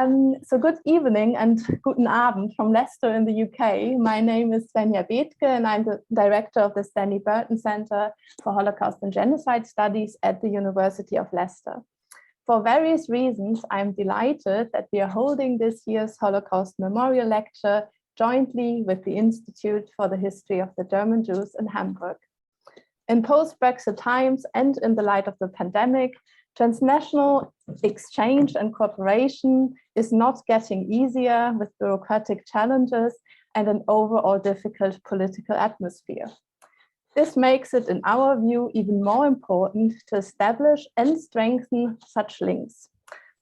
So good evening and guten Abend from Leicester in the UK. My name is Svenja Bethke and I'm the director of the Stanley Burton Center for Holocaust and Genocide Studies at the University of Leicester. For various reasons, I'm delighted that we are holding this year's Holocaust Memorial Lecture jointly with the Institute for the History of the German Jews in Hamburg. In post-Brexit times and in the light of the pandemic, transnational exchange and cooperation is not getting easier with bureaucratic challenges and an overall difficult political atmosphere. This makes it, in our view, even more important to establish and strengthen such links.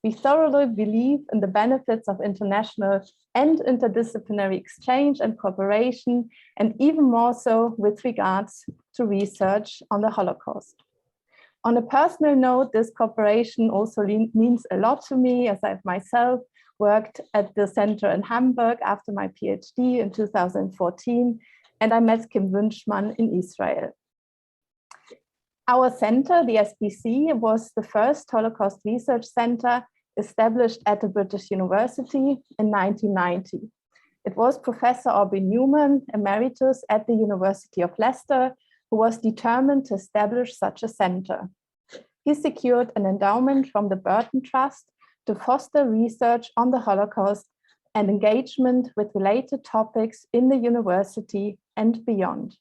We thoroughly believe in the benefits of international and interdisciplinary exchange and cooperation, and even more so with regards to research on the Holocaust. On a personal note, this cooperation also means a lot to me, as I've myself worked at the center in Hamburg after my PhD in 2014, and I met Kim Wünschmann in Israel. Our center, the SBC, was the first Holocaust research center established at the British University in 1990. It was Professor Aubrey Newman, emeritus at the University of Leicester, who was determined to establish such a center. He secured an endowment from the Burton Trust to foster research on the Holocaust and engagement with related topics in the university and beyond.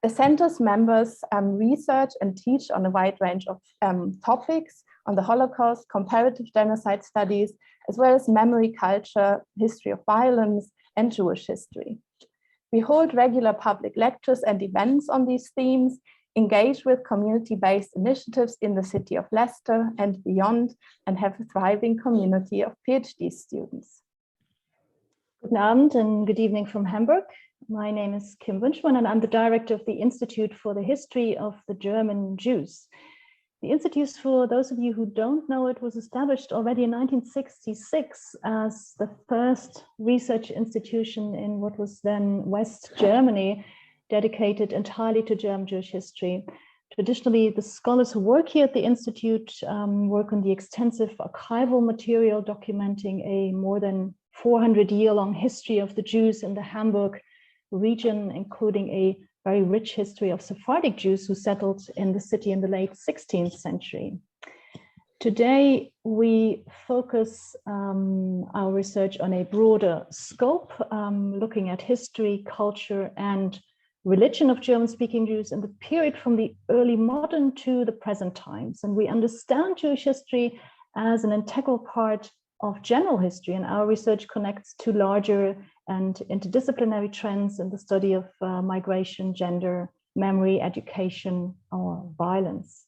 The center's members research and teach on a wide range of topics on the Holocaust, comparative genocide studies, as well as memory, culture, history of violence, and Jewish history. We hold regular public lectures and events on these themes, engage with community-based initiatives in the city of Leicester and beyond, and have a thriving community of PhD students. Guten Abend and good evening from Hamburg. My name is Kim Wünschmann and I'm the director of the Institute for the History of the German Jews. The Institute, for those of you who don't know it, was established already in 1966 as the first research institution in what was then West Germany, dedicated entirely to German Jewish history. Traditionally, the scholars who work here at the Institute work on the extensive archival material documenting a more than 400-year-long history of the Jews in the Hamburg region, including a very rich history of Sephardic Jews who settled in the city in the late 16th century. Today, we focus our research on a broader scope, looking at history, culture, and religion of German-speaking Jews in the period from the early modern to the present times. And we understand Jewish history as an integral part of general history, and our research connects to larger and interdisciplinary trends in the study of migration, gender, memory, education, or violence.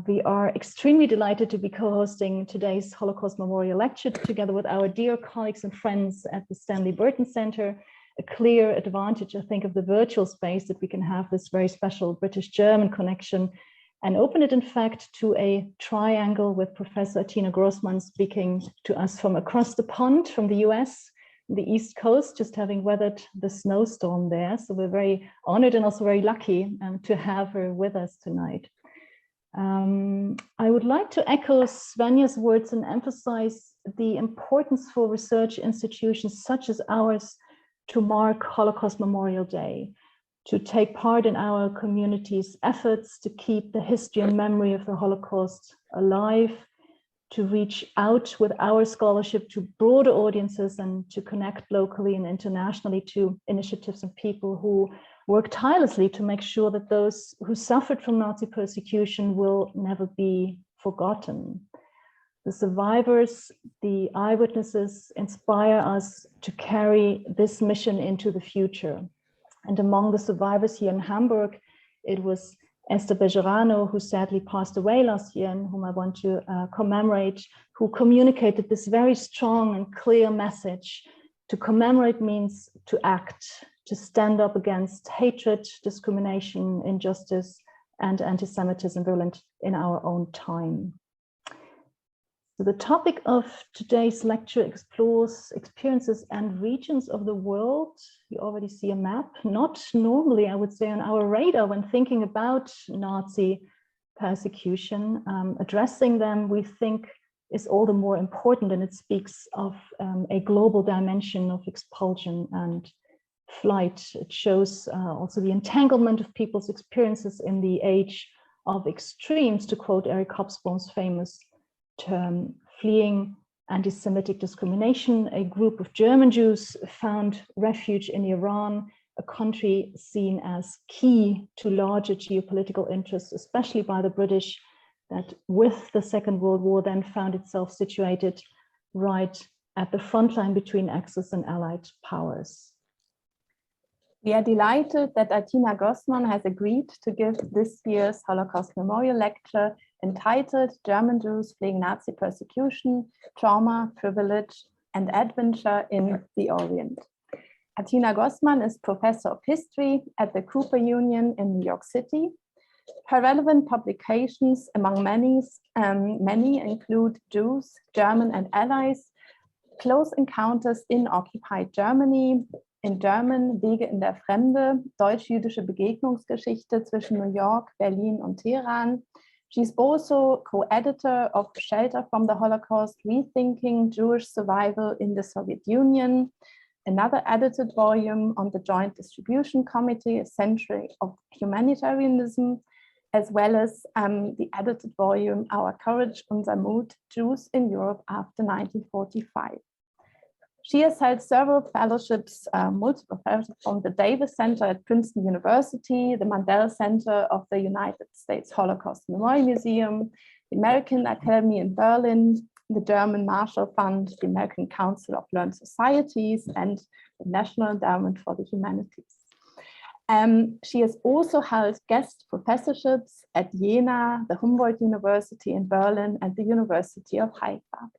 We are extremely delighted to be co-hosting today's Holocaust Memorial Lecture together with our dear colleagues and friends at the Stanley Burton Center. A clear advantage, I think, of the virtual space that we can have this very special British-German connection and open it, in fact, to a triangle with Professor Atina Grossmann speaking to us from across the pond from the US, the East Coast, just having weathered the snowstorm there. So we're very honored and also very lucky to have her with us tonight. I would like to echo Svenja's words and emphasize the importance for research institutions such as ours to mark Holocaust Memorial Day, to take part in our community's efforts to keep the history and memory of the Holocaust alive, to reach out with our scholarship to broader audiences and to connect locally and internationally to initiatives and people who work tirelessly to make sure that those who suffered from Nazi persecution will never be forgotten. The survivors, the eyewitnesses inspire us to carry this mission into the future. And among the survivors here in Hamburg, it was Esther Bejerano, who sadly passed away last year and whom I want to commemorate, who communicated this very strong and clear message. To commemorate means to act, to stand up against hatred, discrimination, injustice, and anti-Semitism virulent in our own time. So the topic of today's lecture explores experiences and regions of the world. You already see a map, not normally, I would say, on our radar when thinking about Nazi persecution. Addressing them, we think, is all the more important, and it speaks of a global dimension of expulsion and flight. It shows also the entanglement of people's experiences in the age of extremes, to quote Eric Hobsbawm's famous term, fleeing anti-Semitic discrimination. A group of German Jews found refuge in Iran, a country seen as key to larger geopolitical interests, especially by the British, that with the Second World War then found itself situated right at the front line between Axis and Allied powers. We are delighted that Atina Grossmann has agreed to give this year's Holocaust Memorial Lecture entitled German Jews Fleeing Nazi Persecution, Trauma, Privilege, and Adventure in the Orient. Atina Grossmann is Professor of History at the Cooper Union in New York City. Her relevant publications, among many, include Jews, German and Allies, Close Encounters in Occupied Germany, in German Wege in der Fremde, deutsch-jüdische Begegnungsgeschichte zwischen New York, Berlin und Teheran. She's also co-editor of Shelter from the Holocaust, Rethinking Jewish Survival in the Soviet Union, another edited volume on the Joint Distribution Committee, A Century of Humanitarianism, as well as the edited volume, Our Courage, Unser Mut, Jews in Europe After 1945. She has held several fellowships, multiple fellowships from the Davis Center at Princeton University, the Mandel Center of the United States Holocaust Memorial Museum, the American Academy in Berlin, the German Marshall Fund, the American Council of Learned Societies, and the National Endowment for the Humanities. She has also held guest professorships at Jena, the Humboldt University in Berlin, and the University of Haifa.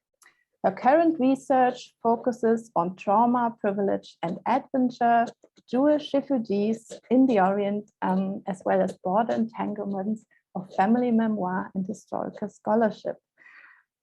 Her current research focuses on trauma, privilege, and adventure, Jewish refugees in the Orient, as well as broader entanglements of family memoir and historical scholarship.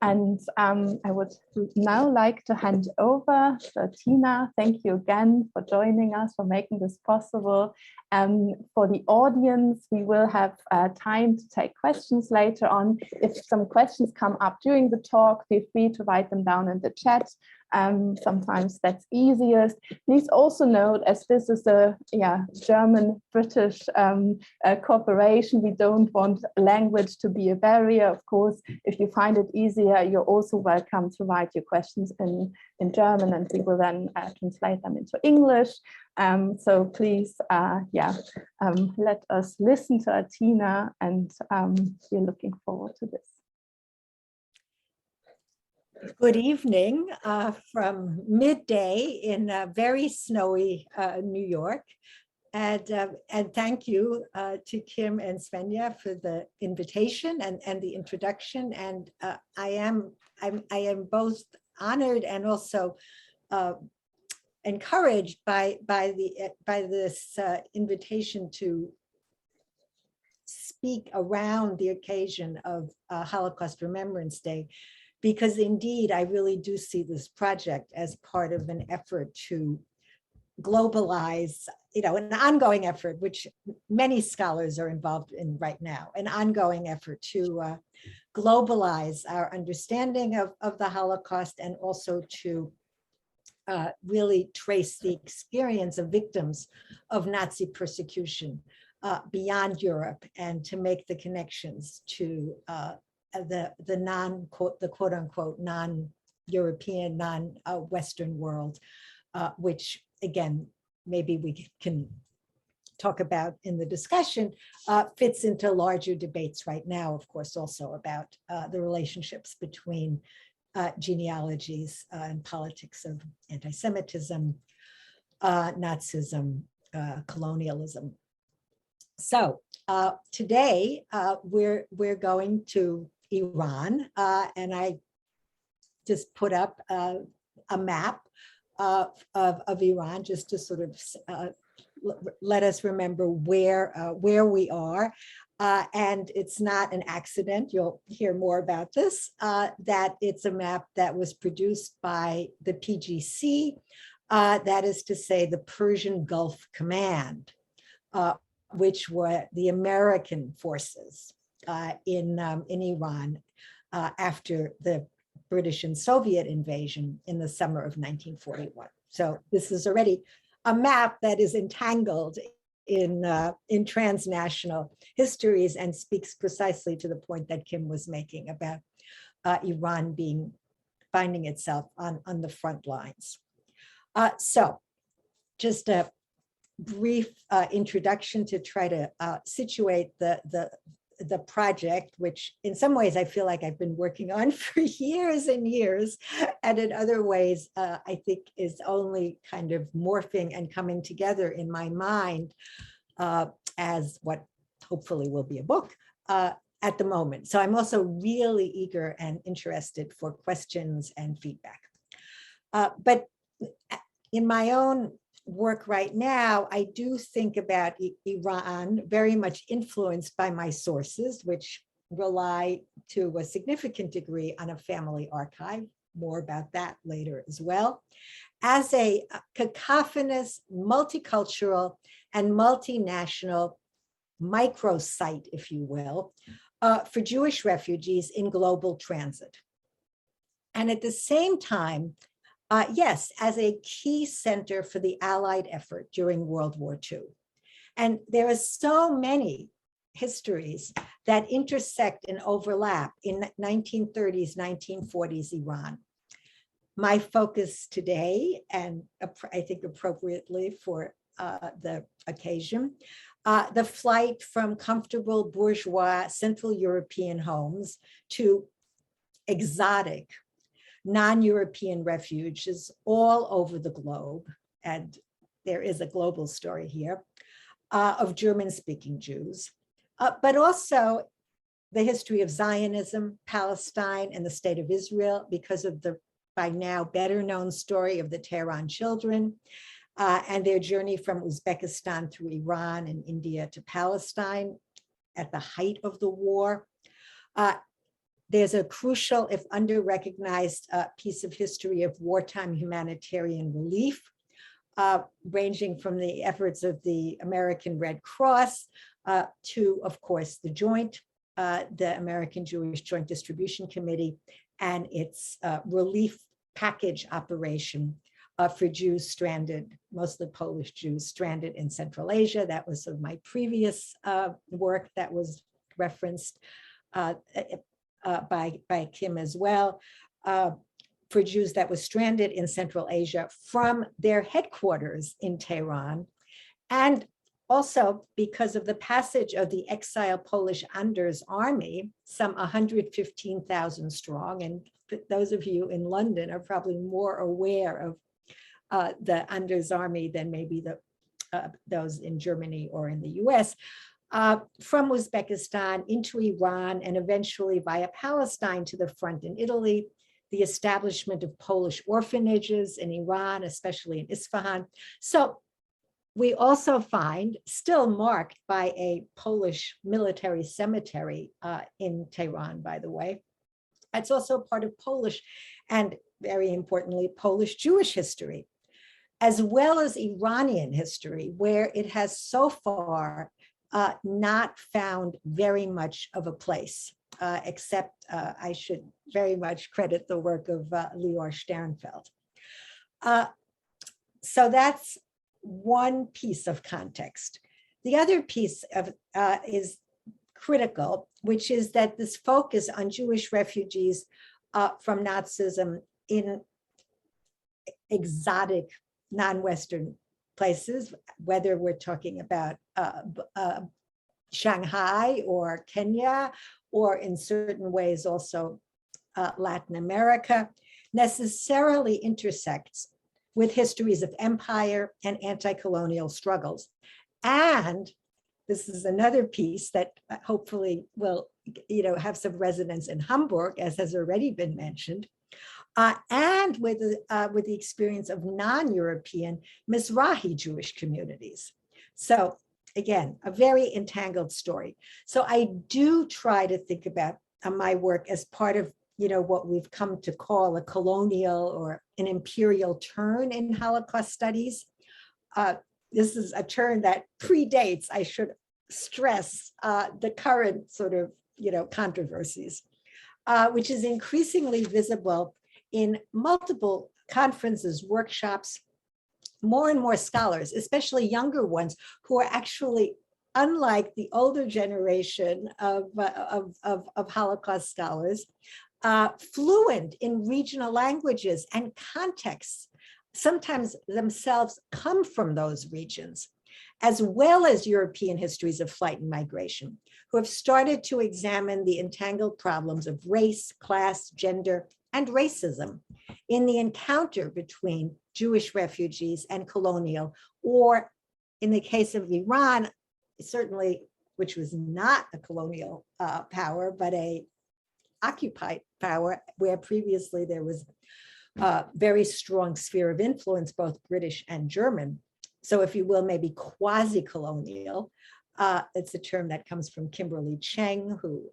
And I would now like to hand over to Atina. Thank you again for joining us, for making this possible. For the audience, we will have time to take questions later on. If some questions come up during the talk, feel free to write them down in the chat. Sometimes that's easiest. Please also note, as this is a German-British cooperation, we don't want language to be a barrier. Of course, if you find it easier, you're also welcome to write your questions in German, and we will then translate them into English. So please, let us listen to Atina, and we're looking forward to this. Good evening from midday in very snowy New York, and thank you to Kim and Svenja for the invitation and the introduction. And I am both honored and also encouraged by this invitation to speak around the occasion of Holocaust Remembrance Day. Because indeed, I really do see this project as part of an effort to globalize, an ongoing effort, which many scholars are involved in right now, an ongoing effort to globalize our understanding of the Holocaust, and also to really trace the experience of victims of Nazi persecution beyond Europe, and to make the connections to the quote unquote non-European, non-Western world, which again, maybe we can talk about in the discussion, fits into larger debates right now, of course, also about the relationships between genealogies and politics of anti-Semitism, Nazism, colonialism. So today we're going to Iran, and I just put up a map of Iran, just to sort of let us remember where we are. And it's not an accident, you'll hear more about this, that it's a map that was produced by the PGC, that is to say the Persian Gulf Command, which were the American forces in Iran after the British and Soviet invasion in the summer of 1941. So this is already a map that is entangled in transnational histories and speaks precisely to the point that Kim was making about Iran finding itself on the front lines. So just a brief introduction to try to situate the project, which in some ways I feel like I've been working on for years and years, and in other ways I think is only kind of morphing and coming together in my mind as what hopefully will be a book at the moment. So I'm also really eager and interested for questions and feedback. But in my own work right now, I do think about Iran very much influenced by my sources, which rely to a significant degree on a family archive. More about that later as well. As a cacophonous, multicultural, and multinational microsite, if you will, for Jewish refugees in global transit. And at the same time, yes, as a key center for the Allied effort during World War II. And there are so many histories that intersect and overlap in 1930s, 1940s Iran. My focus today, and I think appropriately for the occasion, the flight from comfortable bourgeois Central European homes to exotic non-European refuges all over the globe, and there is a global story here, of German-speaking Jews, but also the history of Zionism, Palestine, and the state of Israel because of the by now better known story of the Tehran children and their journey from Uzbekistan through Iran and India to Palestine at the height of the war. There's a crucial, if under-recognized, piece of history of wartime humanitarian relief, ranging from the efforts of the American Red Cross to, of course, the American Jewish Joint Distribution Committee and its relief package operation for Jews stranded, mostly Polish Jews stranded in Central Asia. That was of my previous work that was referenced by Kim as well, for Jews that were stranded in Central Asia from their headquarters in Tehran, and also because of the passage of the exiled Polish Anders army, some 115,000 strong, and those of you in London are probably more aware of the Anders army than maybe those in Germany or in the US, from Uzbekistan into Iran and eventually via Palestine to the front in Italy, the establishment of Polish orphanages in Iran, especially in Isfahan. So we also find, still marked by a Polish military cemetery in Tehran, by the way. It's also part of Polish and, very importantly, Polish Jewish history, as well as Iranian history, where it has so far not found very much of a place, except I should very much credit the work of Lior Sternfeld. So that's one piece of context. The other piece of is critical, which is that this focus on Jewish refugees from Nazism in exotic non-Western places, whether we're talking about Shanghai or Kenya, or in certain ways also Latin America, necessarily intersects with histories of empire and anti-colonial struggles. And this is another piece that hopefully will, have some resonance in Hamburg, as has already been mentioned, and with the experience of non-European Mizrahi Jewish communities. So again, a very entangled story. So I do try to think about my work as part of what we've come to call a colonial or an imperial turn in Holocaust studies. This is a turn that predates, I should stress, the current sort of, controversies. which is increasingly visible in multiple conferences, workshops, more and more scholars, especially younger ones, who are actually, unlike the older generation of Holocaust scholars, fluent in regional languages and contexts, sometimes themselves come from those regions, as well as European histories of flight and migration, who have started to examine the entangled problems of race, class, gender, and racism in the encounter between Jewish refugees and colonial, or in the case of Iran, certainly, which was not a colonial power, but a occupied power, where previously there was a very strong sphere of influence, both British and German. So if you will, maybe quasi-colonial. It's a term that comes from Kimberly Cheng, who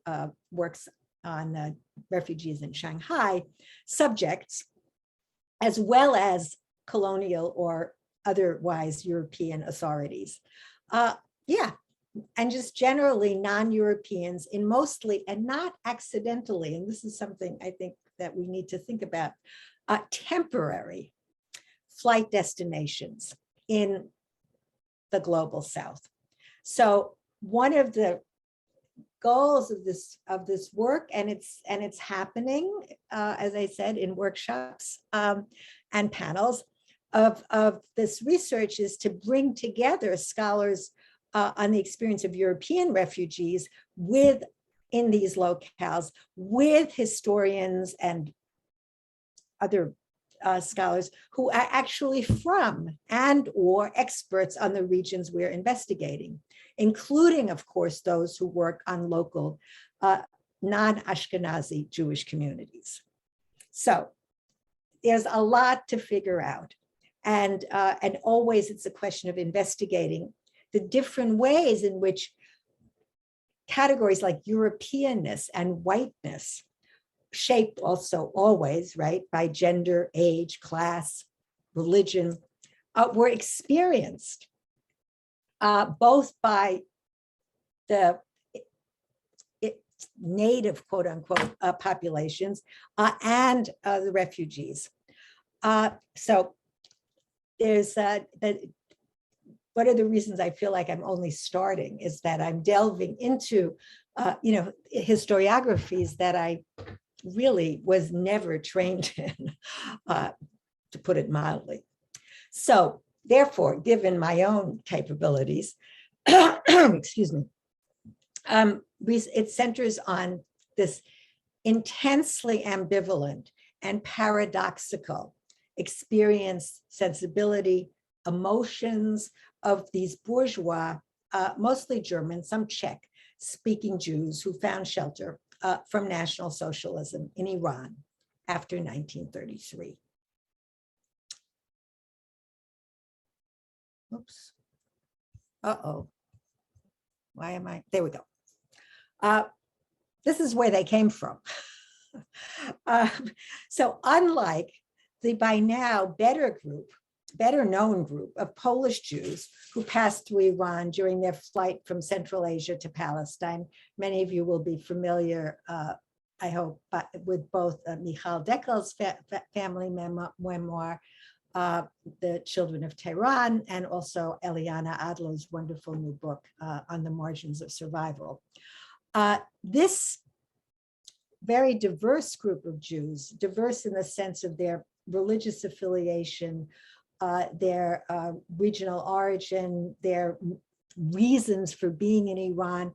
works on refugees in Shanghai, subjects, as well as colonial or otherwise European authorities. Yeah, and just generally non-Europeans in mostly, and not accidentally, and this is something I think that we need to think about, temporary flight destinations in the global South. So one of the goals of this work, and it's happening, as I said, in workshops and panels of this research, is to bring together scholars on the experience of European refugees in these locales with historians and other scholars who are actually from and or experts on the regions we're investigating, including, of course, those who work on local non-Ashkenazi Jewish communities. So there's a lot to figure out. And always it's a question of investigating the different ways in which categories like Europeanness and whiteness, shaped also always, right, by gender, age, class, religion, were experienced both by the native, quote unquote, populations and the refugees. So there's one of the reasons I feel like I'm only starting is that I'm delving into, historiographies that I really was never trained in, to put it mildly. So therefore, given my own capabilities, excuse me, it centers on this intensely ambivalent and paradoxical experience, sensibility, emotions of these bourgeois, mostly German, some Czech speaking Jews who found shelter from National Socialism in Iran after 1933. Oops. Uh-oh. Why am I? There we go. This is where they came from. So unlike the by now better known group of Polish Jews who passed through Iran during their flight from Central Asia to Palestine, many of you will be familiar, I hope, with both Michal Deckel's family memoir, The Children of Tehran, and also Eliana Adler's wonderful new book, On the Margins of Survival. This very diverse group of Jews, diverse in the sense of their religious affiliation, their regional origin, their reasons for being in Iran,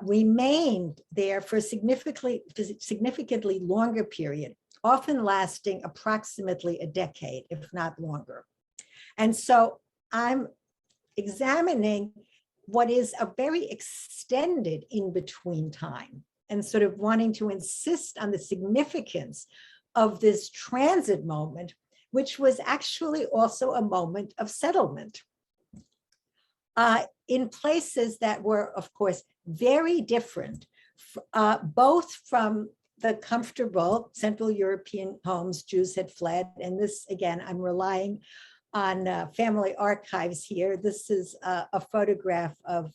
remained there for a significantly longer period, often lasting approximately a decade, if not longer. And so I'm examining what is a very extended in-between time and sort of wanting to insist on the significance of this transit moment, which was actually also a moment of settlement in places that were, of course, very different, both from the comfortable Central European homes Jews had fled. And this, again, I'm relying on family archives here. This is a photograph of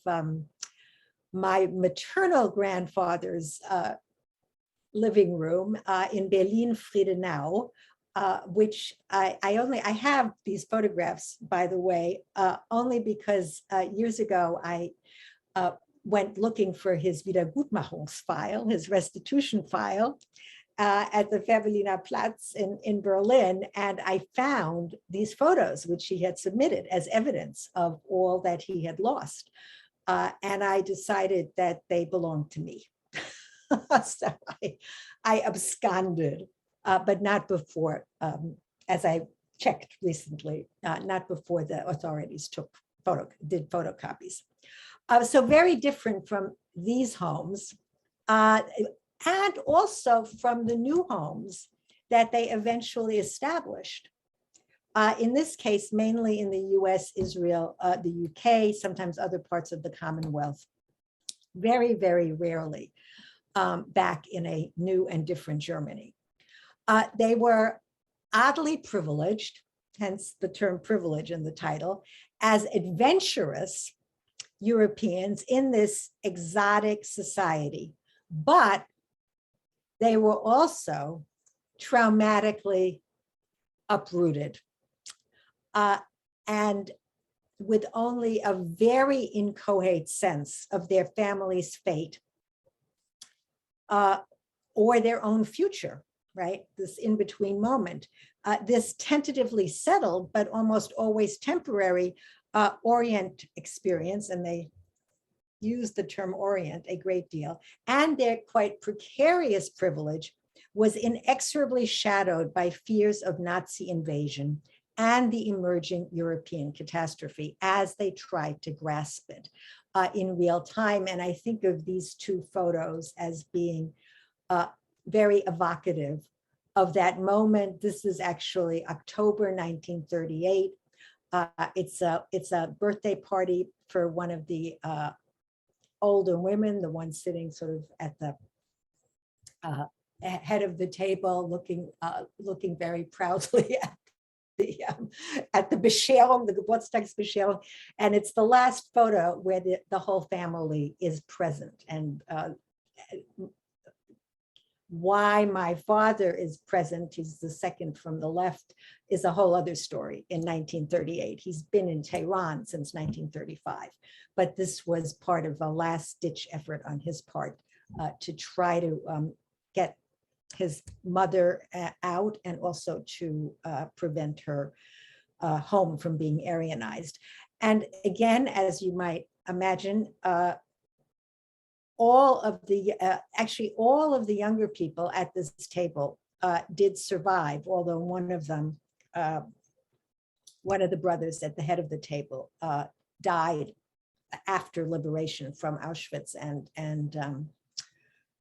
my maternal grandfather's living room in Berlin-Friedenau, which I have these photographs, by the way, only because years ago I went looking for his Wiedergutmachungsfile, his restitution file, at the Fährberliner Platz in Berlin, and I found these photos which he had submitted as evidence of all that he had lost. And I decided that they belonged to me. So I absconded, but not before, as I checked recently, not before the authorities did photocopies. So very different from these homes, and also from the new homes that they eventually established. In this case, mainly in the US, Israel, the UK, sometimes other parts of the Commonwealth, very, very rarely back in a new and different Germany. They were oddly privileged, hence the term privilege in the title, as adventurous Europeans in this exotic society, but they were also traumatically uprooted, and with only a very inchoate sense of their family's fate or their own future, right? This in-between moment, this tentatively settled, but almost always temporary Orient experience, and they use the term Orient a great deal, and their quite precarious privilege was inexorably shadowed by fears of Nazi invasion and the emerging European catastrophe as they tried to grasp it in real time. And I think of these two photos as being very evocative of that moment. This is actually October 1938. It's a birthday party for one of the older women, the one sitting sort of at the head of the table, looking very proudly at the Bescherung, the Geburtstagsbescherung, and it's the last photo where the whole family is present. And why my father is present, he's the second from the left, is a whole other story. In 1938, he's been in Tehran since 1935, but this was part of a last-ditch effort on his part to try to get his mother out, and also to prevent her home from being Aryanized. And again, as you might imagine, all of the younger people at this table did survive, although one of them, one of the brothers at the head of the table, died after liberation from Auschwitz and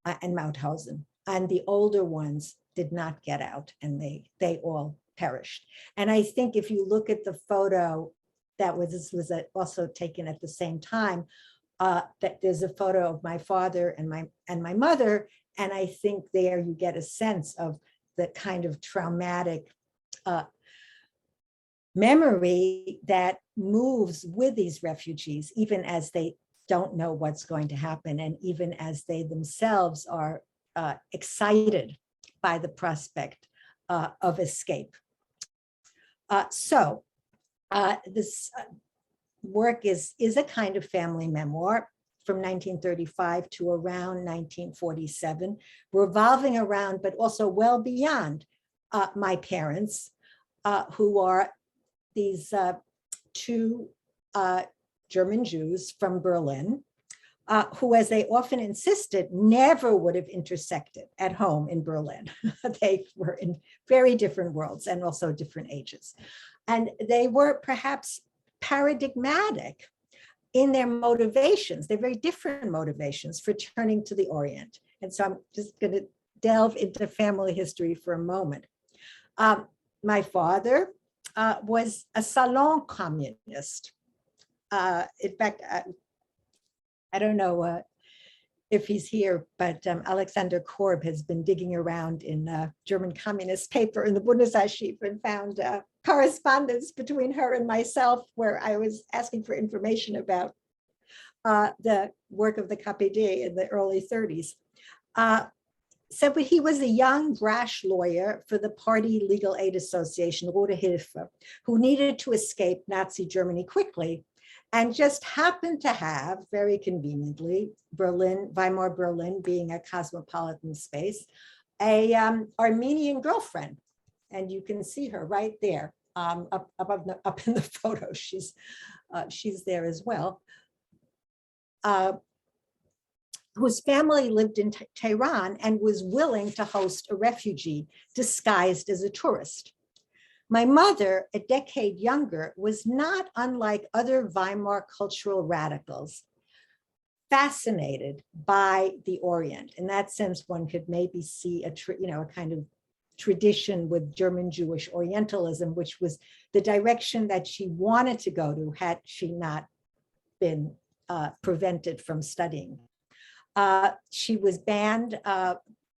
Mauthausen. And the older ones did not get out, and they all perished. And I think if you look at the photo this was also taken at the same time, that there's a photo of my father and my mother, and I think there you get a sense of the kind of traumatic memory that moves with these refugees, even as they don't know what's going to happen, and even as they themselves are excited by the prospect of escape. So this work is a kind of family memoir from 1935 to around 1947, revolving around, but also well beyond my parents, who are these two German Jews from Berlin, who, as they often insisted, never would have intersected at home in Berlin. They were in very different worlds and also different ages. And they were perhaps paradigmatic in their motivations. They're very different motivations for turning to the Orient. And so I'm just going to delve into family history for a moment. My father was a salon communist. In fact, I don't know if he's here, but Alexander Korb has been digging around in German communist paper in the Bundesarchiv and found correspondence between her and myself, where I was asking for information about the work of the KPD in the early 30s. So, but he was a young, brash lawyer for the Party Legal Aid Association, Rote Hilfe, who needed to escape Nazi Germany quickly and just happened to have, very conveniently, Berlin, Weimar Berlin being a cosmopolitan space, a Armenian girlfriend. And you can see her right there up in the photo. She's there as well. Whose family lived in Tehran and was willing to host a refugee disguised as a tourist. My mother, a decade younger, was not unlike other Weimar cultural radicals, fascinated by the Orient. In that sense, one could maybe see a kind of tradition with German Jewish Orientalism, which was the direction that she wanted to go to had she not been prevented from studying. She was banned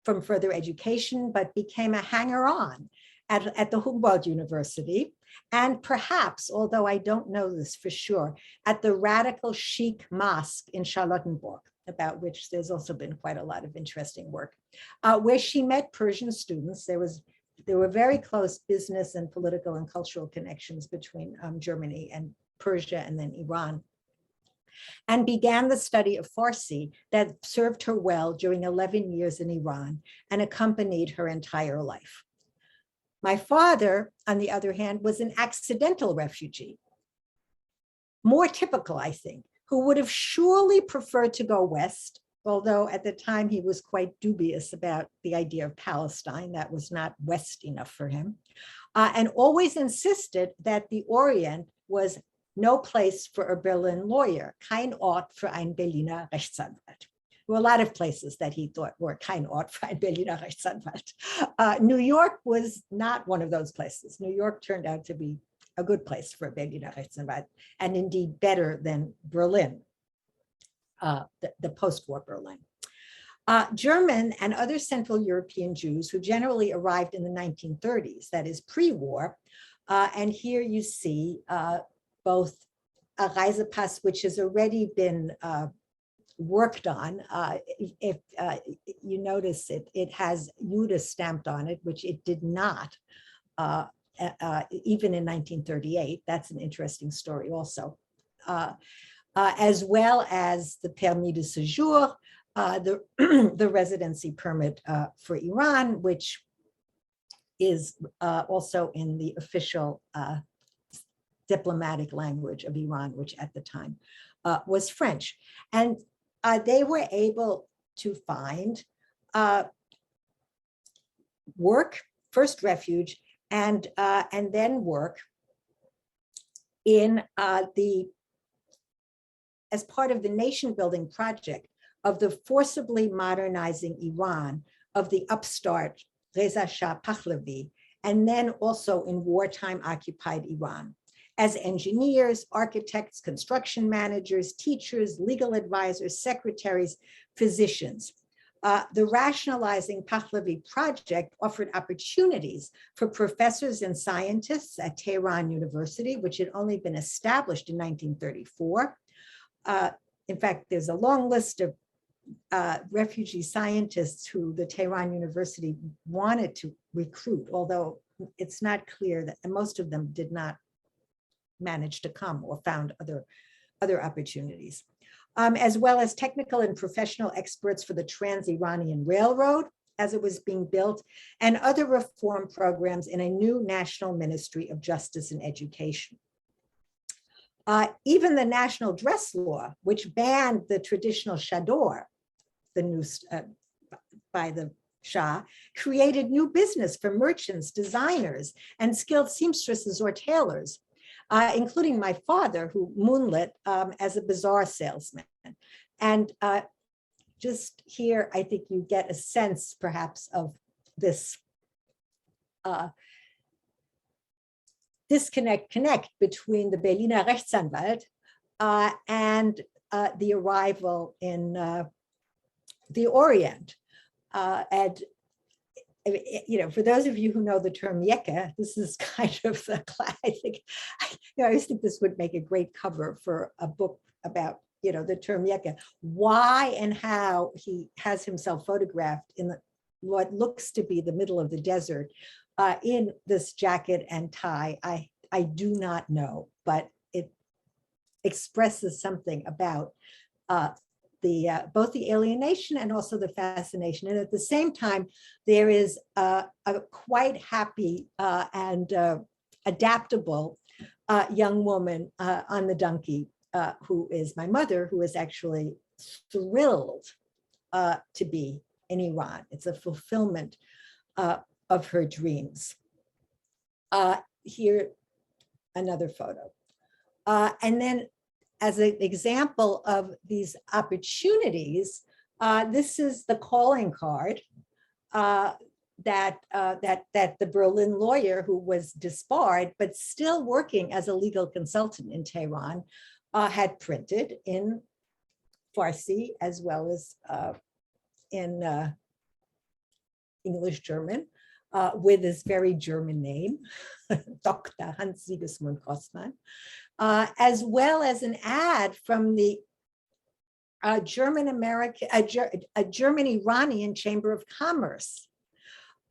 from further education, but became a hanger-on at the Humboldt University, and perhaps, although I don't know this for sure, at the radical chic mosque in Charlottenburg, about which there's also been quite a lot of interesting work, where she met Persian students. There were very close business and political and cultural connections between Germany and Persia and then Iran, and began the study of Farsi that served her well during 11 years in Iran and accompanied her entire life. My father, on the other hand, was an accidental refugee, more typical, I think, who would have surely preferred to go west, although at the time he was quite dubious about the idea of Palestine. That was not west enough for him, and always insisted that the Orient was no place for a Berlin lawyer, kein Ort für ein Berliner Rechtsanwalt. There were a lot of places that he thought were kein Ort für ein Berliner Rechtsanwalt. New York was not one of those places. New York turned out to be a good place for a Berliner Rechtsanwalt, and indeed better than Berlin, the post-war Berlin. German and other Central European Jews who generally arrived in the 1930s, that is pre-war, and here you see both a Reisepass, which has already been worked on. If you notice it has Jude stamped on it, which it did not, even in 1938. That's an interesting story also. As well as the permis de séjour, the residency permit for Iran, which is also in the official diplomatic language of Iran, which at the time was French. And they were able to find work, first refuge, and then work in as part of the nation building project of the forcibly modernizing Iran of the upstart Reza Shah Pahlavi, and then also in wartime occupied Iran, as engineers, architects, construction managers, teachers, legal advisors, secretaries, physicians. The Rationalizing Pahlavi project offered opportunities for professors and scientists at Tehran University, which had only been established in 1934. In fact, there's a long list of refugee scientists who the Tehran University wanted to recruit, although it's not clear that most of them did not manage to come or found other opportunities, as well as technical and professional experts for the Trans-Iranian Railroad as it was being built, and other reform programs in a new National Ministry of Justice and Education. Even the national dress law, which banned the traditional chador, the new by the Shah, created new business for merchants, designers, and skilled seamstresses or tailors, including my father, who moonlit as a bazaar salesman. And just here, I think you get a sense, perhaps, of this connect between the Berliner Rechtsanwalt and the arrival in the Orient. And for those of you who know the term Yeke, this is kind of the, I think, I always think this would make a great cover for a book about, the term Yeke, why and how he has himself photographed in what looks to be the middle of the desert in this jacket and tie. I do not know, but it expresses something about both the alienation and also the fascination. And at the same time, there is a quite happy and adaptable young woman on the donkey, who is my mother, who is actually thrilled to be in Iran. It's a fulfillment of her dreams. Here, another photo. And then as an example of these opportunities, this is the calling card that the Berlin lawyer, who was disbarred but still working as a legal consultant in Tehran, had printed in Farsi as well as in English German, with this very German name, Dr. Hans Sigismund Grossmann, as well as an ad from the German-Iranian Chamber of Commerce,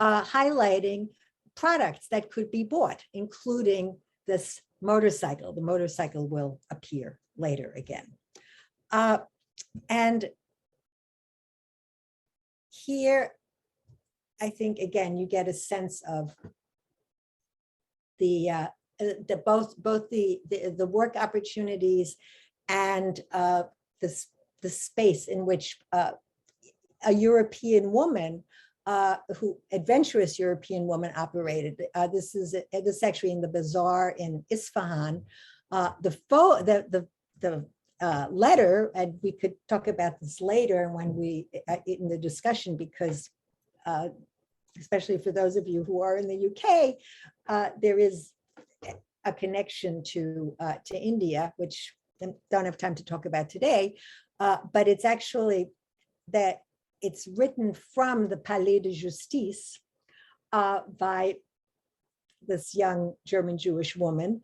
highlighting products that could be bought, including this motorcycle. The motorcycle will appear later again. And here, I think, again, you get a sense of both the work opportunities and the space in which a European woman, adventurous European woman, operated. This is actually in the bazaar in Isfahan. The letter, and we could talk about this later when in the discussion, because especially for those of you who are in the UK, there is a connection to India, which I don't have time to talk about today, but it's actually that it's written from the Palais de Justice by this young German Jewish woman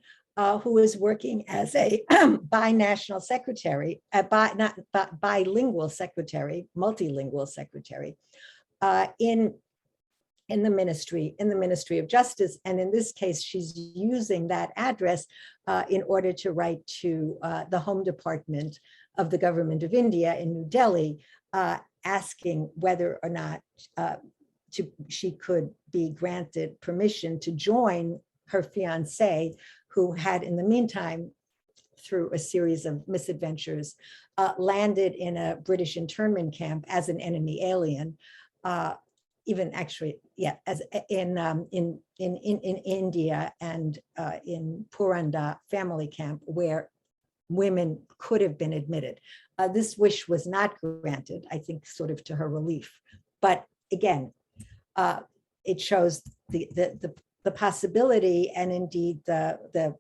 who is working as a binational secretary, bilingual secretary, multilingual secretary in the Ministry of Justice. And in this case, she's using that address in order to write to the Home Department of the Government of India in New Delhi, asking whether or not she could be granted permission to join her fiancé, who had in the meantime, through a series of misadventures, landed in a British internment camp as an enemy alien. Even actually, yeah, as in India and in Puranda family camp, where women could have been admitted. This wish was not granted, I think, sort of to her relief. But again, it shows the possibility and indeed the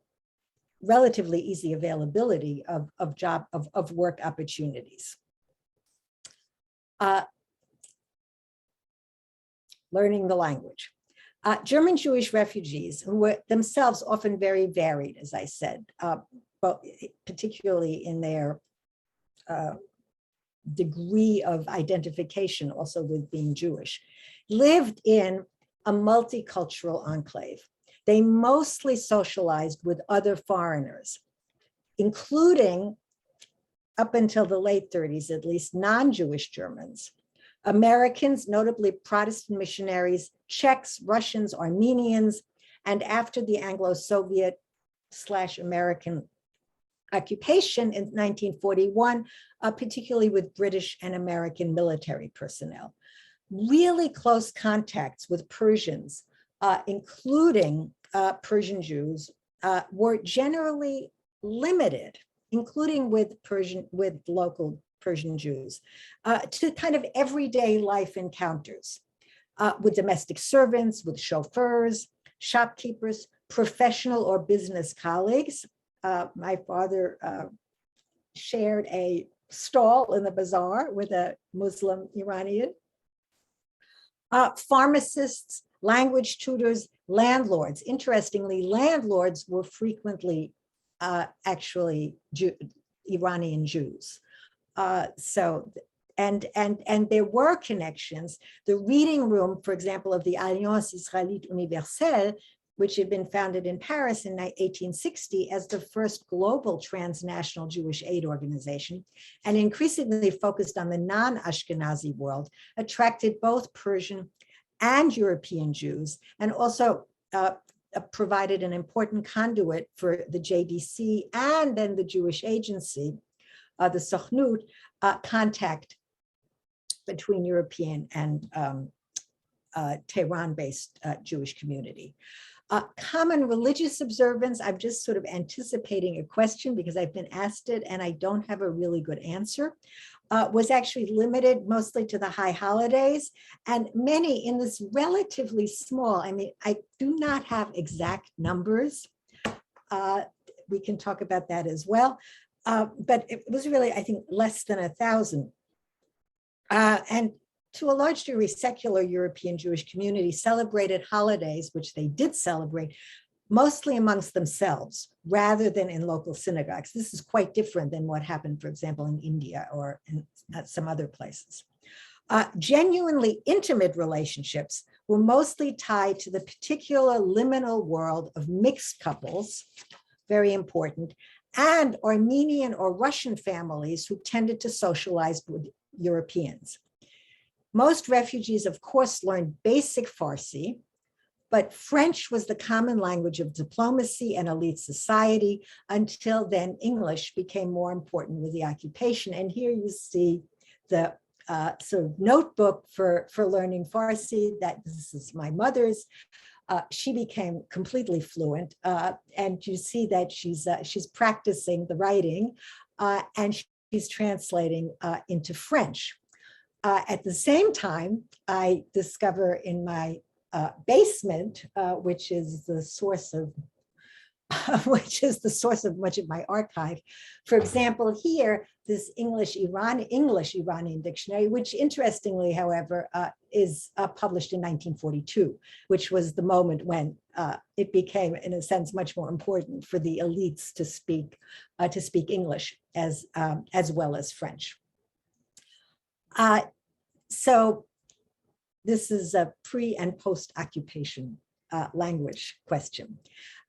relatively easy availability of work opportunities. Learning the language. German Jewish refugees, who were themselves often very varied, as I said, but particularly in their degree of identification also with being Jewish, lived in a multicultural enclave. They mostly socialized with other foreigners, including, up until the late 30s at least, non-Jewish Germans, Americans, notably Protestant missionaries, Czechs, Russians, Armenians, and after the Anglo-Soviet/American occupation in 1941, particularly with British and American military personnel. Really close contacts with Persians, including Persian Jews, were generally limited, including with local Persian Jews, to kind of everyday life encounters with domestic servants, with chauffeurs, shopkeepers, professional or business colleagues. My father shared a stall in the bazaar with a Muslim Iranian. Pharmacists, language tutors, landlords. Interestingly, landlords were frequently actually Iranian Jews. So and there were connections. The reading room, for example, of the Alliance Israélite Universelle, which had been founded in Paris in 1860 as the first global transnational Jewish aid organization, and increasingly focused on the non-Ashkenazi world, attracted both Persian and European Jews, and also provided an important conduit for the JDC and then the Jewish agency, the Sochnut, contact between European and Tehran-based Jewish community. Common religious observance, I'm just sort of anticipating a question because I've been asked it and I don't have a really good answer, was actually limited mostly to the high holidays, and many in this relatively small, I mean, I do not have exact numbers. We can talk about that as well, but it was really, I think, less than 1,000. And to a large degree, secular European Jewish community celebrated holidays, which they did celebrate, mostly amongst themselves, rather than in local synagogues. This is quite different than what happened, for example, in India or in some other places. Genuinely intimate relationships were mostly tied to the particular liminal world of mixed couples, very important, and Armenian or Russian families who tended to socialize with Europeans. Most refugees, of course, learned basic Farsi, but French was the common language of diplomacy and elite society. Until then, English became more important with the occupation. And here you see the sort of notebook for learning Farsi. That this is my mother's. She became completely fluent, and you see that she's practicing the writing, and she's translating into French. At the same time, I discover in my basement, which is the source of much of my archive. For example, here, this English-Iranian dictionary, which interestingly, however, is published in 1942, which was the moment when it became, in a sense, much more important for the elites to speak English as well as French. So this is a pre and post-occupation language question.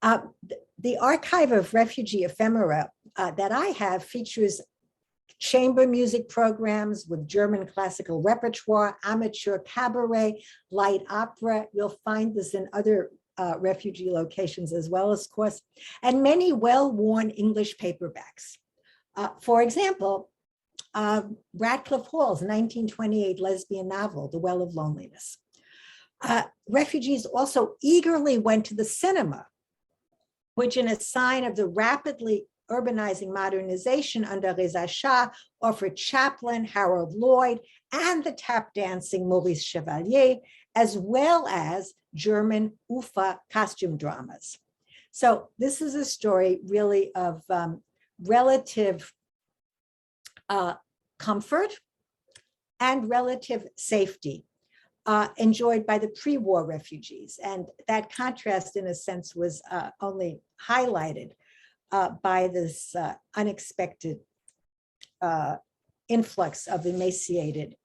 The archive of refugee ephemera that I have features chamber music programs with German classical repertoire, amateur cabaret, light opera. You'll find this in other refugee locations as well, of course, and many well-worn English paperbacks. For example, Radcliffe Hall's 1928 lesbian novel, The Well of Loneliness. Refugees also eagerly went to the cinema, which in a sign of the rapidly urbanizing modernization under Reza Shah offered Chaplin, Harold Lloyd, and the tap dancing Maurice Chevalier, as well as German UFA costume dramas. So this is a story really of relative comfort and relative safety enjoyed by the pre-war refugees. And that contrast, in a sense, was only highlighted by this unexpected influx of emaciated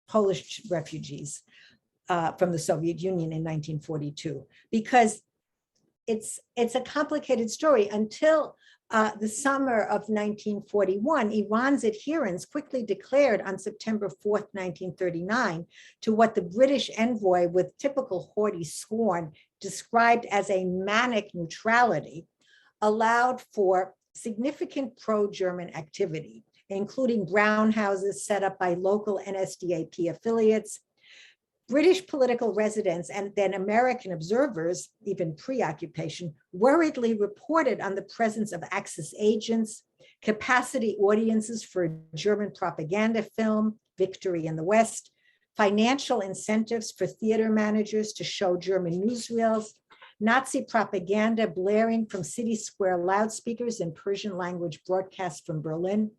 Polish refugees from the Soviet Union in 1942, because it's a complicated story. Until the summer of 1941, Iran's adherents quickly declared on September 4th, 1939, to what the British envoy, with typical haughty scorn, described as a manic neutrality, allowed for significant pro-German activity, including brown houses set up by local NSDAP affiliates. British political residents and then American observers, even pre-occupation, worriedly reported on the presence of Axis agents, capacity audiences for German propaganda film, Victory in the West, financial incentives for theater managers to show German newsreels, Nazi propaganda blaring from city square loudspeakers in Persian language broadcasts from Berlin.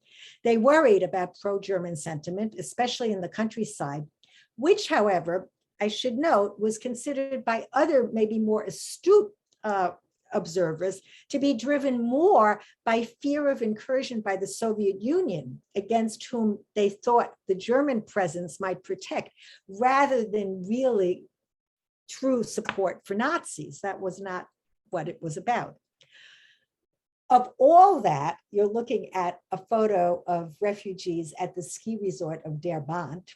They worried about pro-German sentiment, especially in the countryside, which, however, I should note, was considered by other, maybe more astute observers to be driven more by fear of incursion by the Soviet Union, against whom they thought the German presence might protect, rather than really true support for Nazis. That was not what it was about. Of all that, you're looking at a photo of refugees at the ski resort of Derbent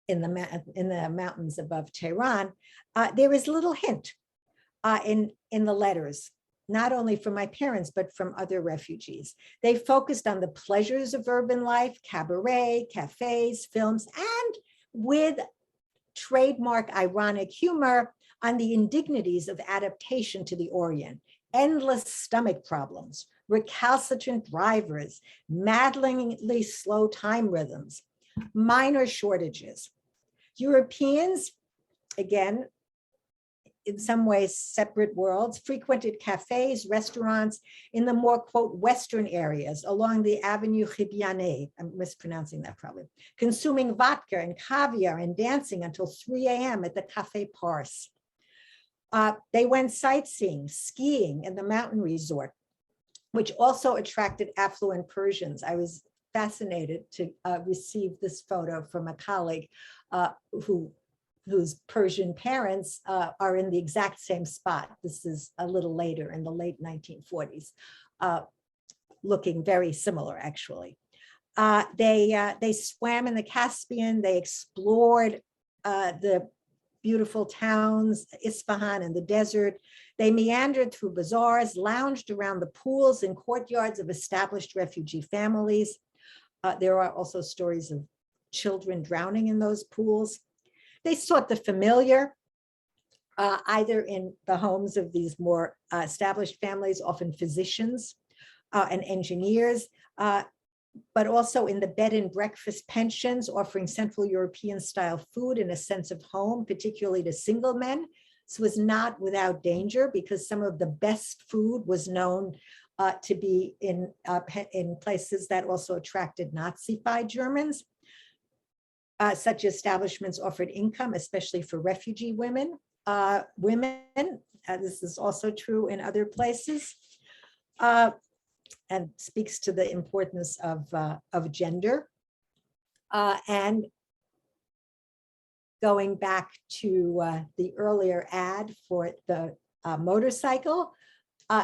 in the mountains above Tehran. There is little hint in the letters, not only from my parents, but from other refugees. They focused on the pleasures of urban life, cabaret, cafes, films, and with trademark ironic humor on the indignities of adaptation to the Orient. Endless stomach problems, recalcitrant drivers, maddeningly slow time rhythms, minor shortages. Europeans, again, in some ways separate worlds, frequented cafes, restaurants in the more, quote, Western areas along the Avenue Ribianet, I'm mispronouncing that probably, consuming vodka and caviar and dancing until 3 a.m. at the Café Pars. They went sightseeing, skiing in the mountain resort, which also attracted affluent Persians. I was fascinated to receive this photo from a colleague whose Persian parents are in the exact same spot. This is a little later in the late 1940s, looking very similar, actually. They swam in the Caspian. They explored the beautiful towns, Isfahan and the desert. They meandered through bazaars, lounged around the pools and courtyards of established refugee families. There are also stories of children drowning in those pools. They sought the familiar, either in the homes of these more established families, often physicians and engineers, but also in the bed and breakfast pensions, offering Central European style food and a sense of home, particularly to single men. This was not without danger, because some of the best food was known to be in places that also attracted Nazified Germans. Such establishments offered income, especially for refugee women. This is also true in other places. And speaks to the importance of gender. And going back to the earlier ad for the motorcycle,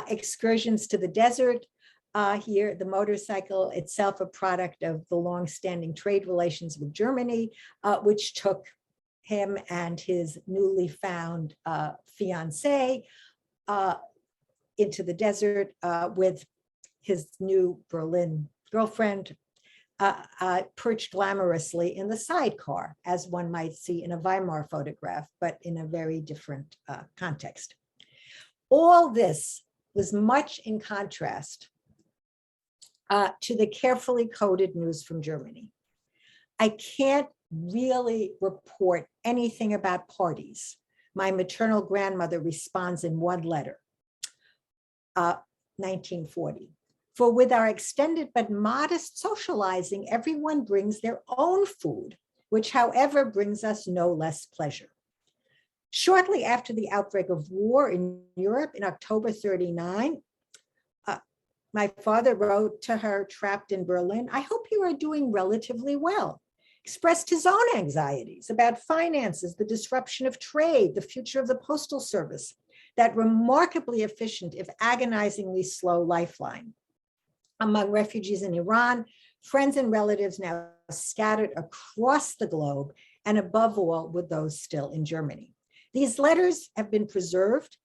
excursions to the desert. Here, the motorcycle itself, a product of the long-standing trade relations with Germany, which took him and his newly found fiancée into the desert with his new Berlin girlfriend, perched glamorously in the sidecar, as one might see in a Weimar photograph, but in a very different context. All this was much in contrast to the carefully coded news from Germany. I can't really report anything about parties. My maternal grandmother responds in one letter, 1940. For with our extended but modest socializing, everyone brings their own food, which however brings us no less pleasure. Shortly after the outbreak of war in Europe in October 39, my father wrote to her trapped in Berlin, "I hope you are doing relatively well." Expressed his own anxieties about finances, the disruption of trade, the future of the postal service, that remarkably efficient, if agonizingly slow lifeline. Among refugees in Iran, friends and relatives now scattered across the globe, and above all, with those still in Germany. These letters have been preserved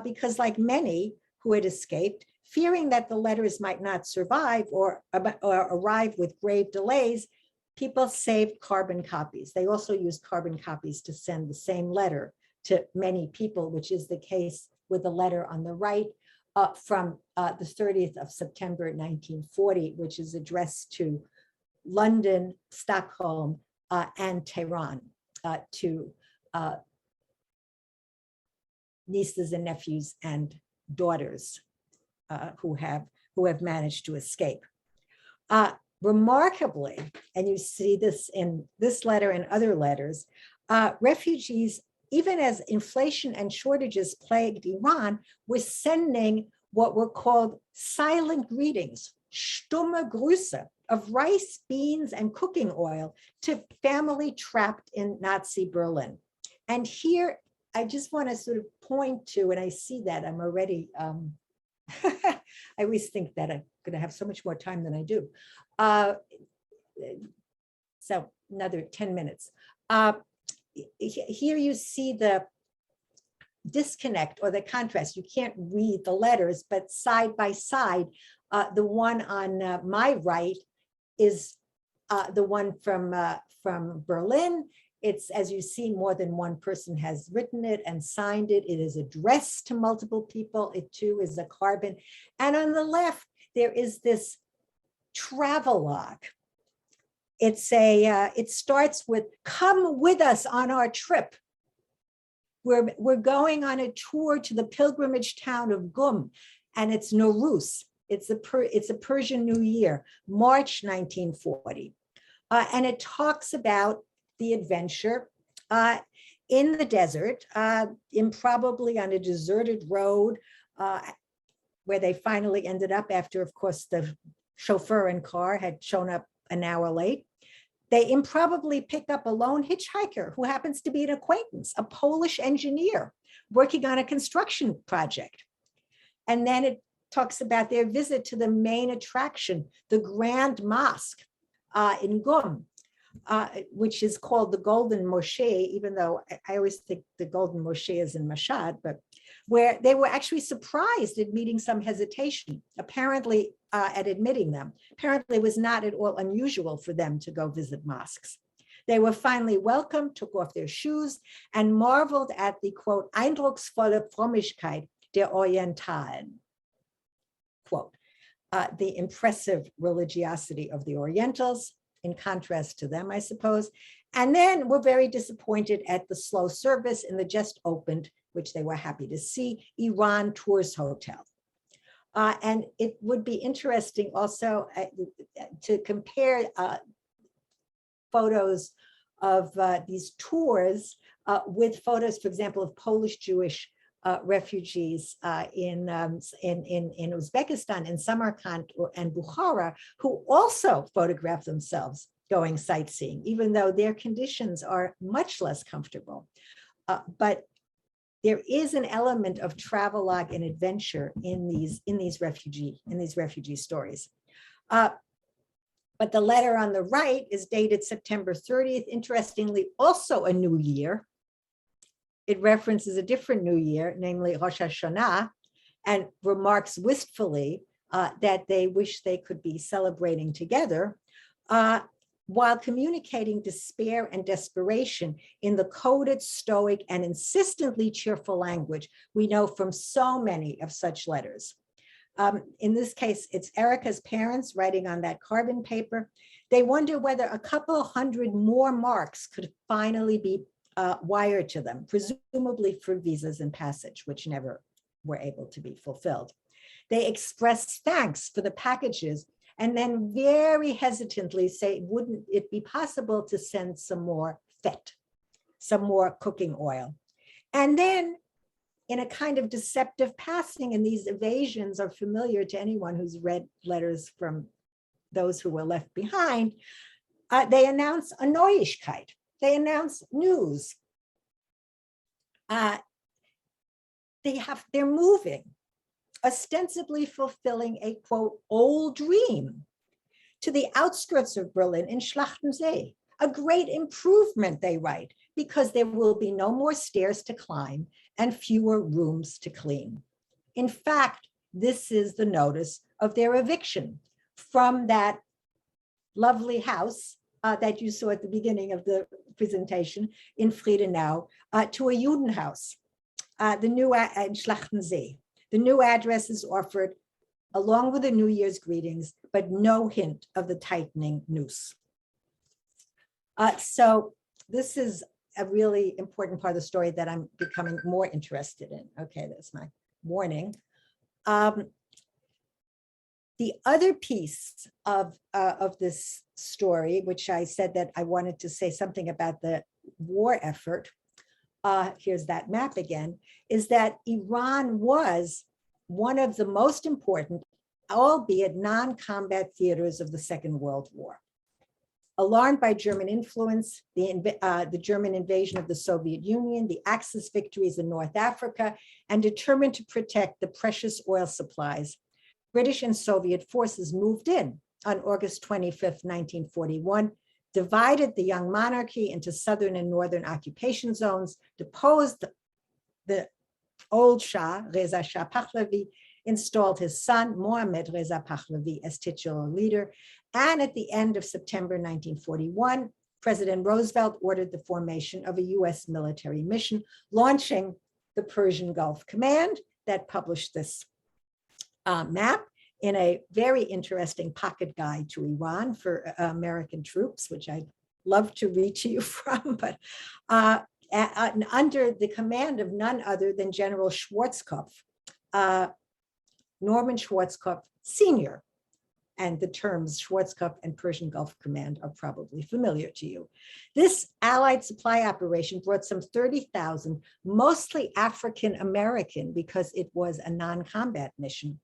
because, like many who had escaped, fearing that the letters might not survive or arrive with grave delays, people saved carbon copies. They also used carbon copies to send the same letter to many people, which is the case with the letter on the right from the 30th of September 1940, which is addressed to London, Stockholm, and Tehran, to nieces and nephews and daughters who have managed to escape. Remarkably, and you see this in this letter and other letters, refugees even as inflation and shortages plagued Iran, were sending what were called silent greetings, stumme Grüße, of rice, beans, and cooking oil to family trapped in Nazi Berlin. And here, I just want to sort of point to, and I see that I'm already, I always think that I'm going to have so much more time than I do. So another 10 minutes. Here you see the disconnect or the contrast. You can't read the letters, but side by side, the one on my right is the one from Berlin. It's, as you see, more than one person has written it and signed it. It is addressed to multiple people. It too is a carbon. And on the left, there is this travelogue. It's it starts with, "Come with us on our trip. We're going on a tour to the pilgrimage town of Gum, and it's Nowruz. It's a Persian New Year, March 1940. And it talks about the adventure in the desert, improbably on a deserted road, where they finally ended up after, of course, the chauffeur and car had shown up an hour late. They improbably pick up a lone hitchhiker who happens to be an acquaintance, a Polish engineer working on a construction project. And then it talks about their visit to the main attraction, the Grand Mosque in Gum, which is called the Golden Mosque, even though I always think the Golden Mosque is in Mashhad, but where they were actually surprised at meeting some hesitation, apparently at admitting them. Apparently it was not at all unusual for them to go visit mosques. They were finally welcomed, took off their shoes, and marveled at the, quote, eindrucksvolle Frömmigkeit der Orientalen, quote, the impressive religiosity of the Orientals, in contrast to them, I suppose. And then we're very disappointed at the slow service in the just opened, which they were happy to see, Iran Tours Hotel. And it would be interesting also to compare photos of these tours with photos, for example, of Polish Jewish refugees in Uzbekistan, in Samarkand and Bukhara, who also photograph themselves going sightseeing, even though their conditions are much less comfortable. But there is an element of travelogue and adventure in these refugee stories. But the letter on the right is dated September 30th, interestingly, also a new year. It references a different new year, namely Rosh Hashanah, and remarks wistfully that they wish they could be celebrating together, while communicating despair and desperation in the coded, stoic, and insistently cheerful language we know from so many of such letters. In this case, it's Erica's parents writing on that carbon paper. They wonder whether a couple hundred more marks could finally be wired to them, presumably for visas and passage, which never were able to be fulfilled. They express thanks for the packages and then very hesitantly say, wouldn't it be possible to send some more fett, some more cooking oil? And then in a kind of deceptive passing, and these evasions are familiar to anyone who's read letters from those who were left behind, they announce a Neuigkeit. They announce news. They're moving, ostensibly fulfilling a, quote, old dream to the outskirts of Berlin in Schlachtensee. A great improvement, they write, because there will be no more stairs to climb and fewer rooms to clean. In fact, this is the notice of their eviction from that lovely house that you saw at the beginning of the presentation in Friedenau to a Judenhaus, the new in Schlachtensee. The new address is offered along with the New Year's greetings, but no hint of the tightening noose. So this is a really important part of the story that I'm becoming more interested in. Okay, that's my warning. The other piece of this story, which I said that I wanted to say something about the war effort, here's that map again, is that Iran was one of the most important, albeit non-combat theaters of the Second World War. Alarmed by German influence, the German invasion of the Soviet Union, the Axis victories in North Africa, and determined to protect the precious oil supplies, British and Soviet forces moved in on August 25th, 1941, divided the young monarchy into southern and northern occupation zones, deposed the old Shah, Reza Shah Pahlavi, installed his son, Mohammad Reza Pahlavi, as titular leader. And at the end of September 1941, President Roosevelt ordered the formation of a US military mission, launching the Persian Gulf Command that published this map in a very interesting pocket guide to Iran for American troops, which I'd love to read to you from, but under the command of none other than General Schwarzkopf, Norman Schwarzkopf Sr., and the terms Schwarzkopf and Persian Gulf Command are probably familiar to you. This Allied supply operation brought some 30,000, mostly African American, because it was a non-combat mission,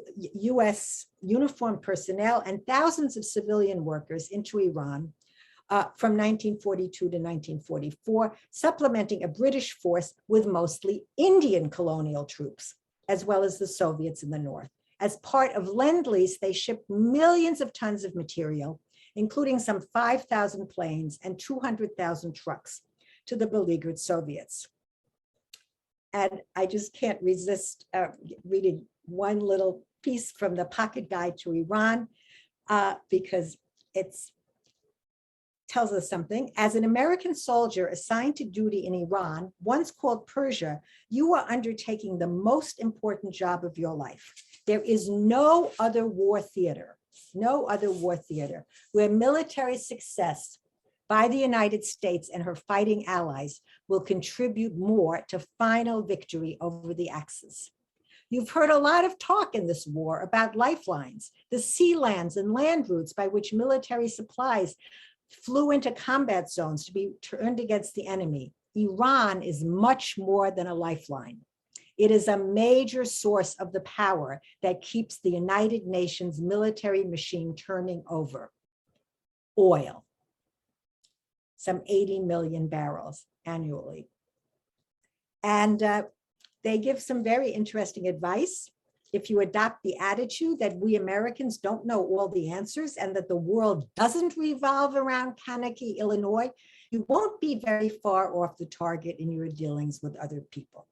US uniformed personnel and thousands of civilian workers into Iran from 1942 to 1944, supplementing a British force with mostly Indian colonial troops, as well as the Soviets in the north. As part of Lend-Lease, they shipped millions of tons of material, including some 5,000 planes and 200,000 trucks to the beleaguered Soviets. And I just can't resist reading one little piece from the Pocket Guide to Iran, because it tells us something. As an American soldier assigned to duty in Iran, once called Persia, you are undertaking the most important job of your life. There is no other war theater where military success by the United States and her fighting allies will contribute more to final victory over the Axis. You've heard a lot of talk in this war about lifelines, the sea lands and land routes by which military supplies flew into combat zones to be turned against the enemy. Iran is much more than a lifeline. It is a major source of the power that keeps the United Nations military machine turning over. Oil, some 80 million barrels annually. And they give some very interesting advice. If you adopt the attitude that we Americans don't know all the answers and that the world doesn't revolve around Kankakee, Illinois, you won't be very far off the target in your dealings with other people.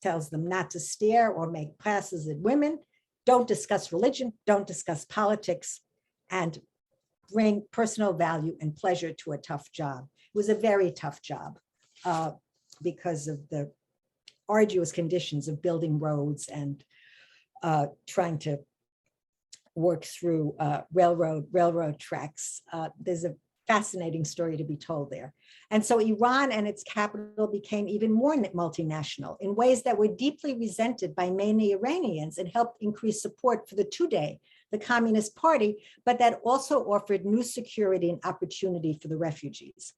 Tells them not to stare or make passes at women, don't discuss religion, don't discuss politics, and bring personal value and pleasure to a tough job. It was a very tough job because of the arduous conditions of building roads and trying to work through railroad tracks. There's a fascinating story to be told there. And so Iran and its capital became even more multinational in ways that were deeply resented by many Iranians and helped increase support for the Tudeh, the Communist Party, but that also offered new security and opportunity for the refugees.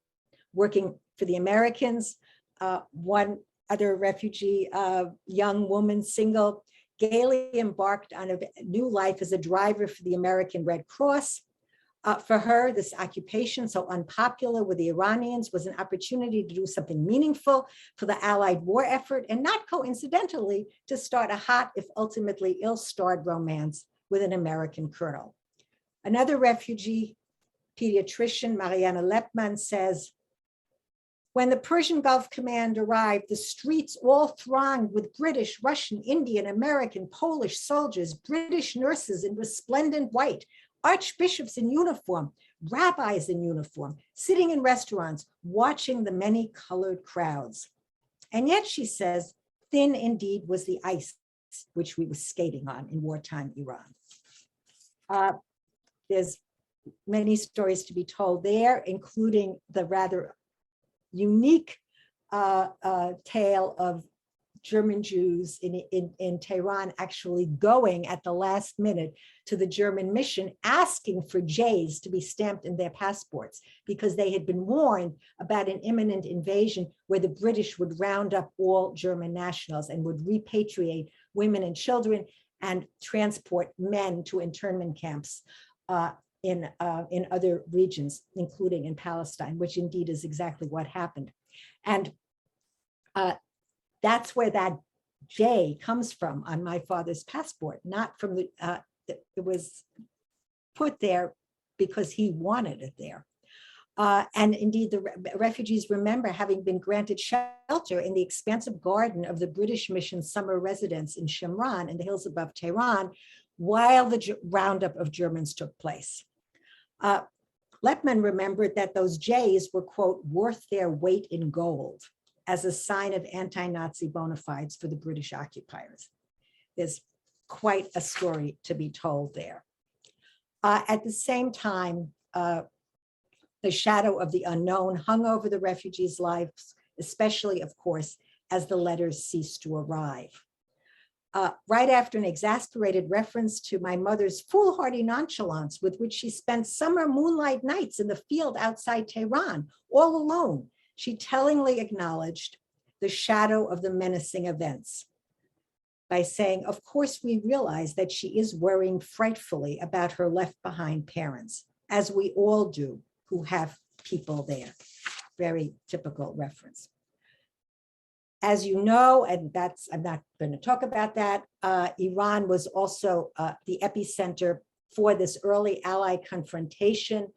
Working for the Americans, one other refugee, young woman, single, gaily embarked on a new life as a driver for the American Red Cross. For her, this occupation, so unpopular with the Iranians, was an opportunity to do something meaningful for the Allied war effort, and not coincidentally, to start a hot, if ultimately ill-starred romance with an American colonel. Another refugee pediatrician, Mariana Lepman, says, when the Persian Gulf Command arrived, the streets all thronged with British, Russian, Indian, American, Polish soldiers, British nurses in resplendent white, archbishops in uniform, rabbis in uniform, sitting in restaurants, watching the many colored crowds. And yet, she says, thin indeed was the ice which we were skating on in wartime Iran. There's many stories to be told there, including the rather unique tale of German Jews in Tehran actually going at the last minute to the German mission, asking for J's to be stamped in their passports because they had been warned about an imminent invasion where the British would round up all German nationals and would repatriate women and children and transport men to internment camps in other regions, including in Palestine, which indeed is exactly what happened. And that's where that J comes from on my father's passport, not from the, it was put there because he wanted it there. And indeed, the refugees remember having been granted shelter in the expansive garden of the British mission summer residence in Shimran in the hills above Tehran, while the roundup of Germans took place. Lepman remembered that those J's were, quote, worth their weight in gold, as a sign of anti-Nazi bona fides for the British occupiers. There's quite a story to be told there. At the same time, the shadow of the unknown hung over the refugees' lives, especially, of course, as the letters ceased to arrive. Right after an exasperated reference to my mother's foolhardy nonchalance with which she spent summer moonlight nights in the field outside Tehran, all alone, she tellingly acknowledged the shadow of the menacing events by saying, of course, we realize that she is worrying frightfully about her left behind parents, as we all do who have people there. Very typical reference. As you know, and that's, I'm not going to talk about that, Iran was also the epicenter for this early Allied confrontation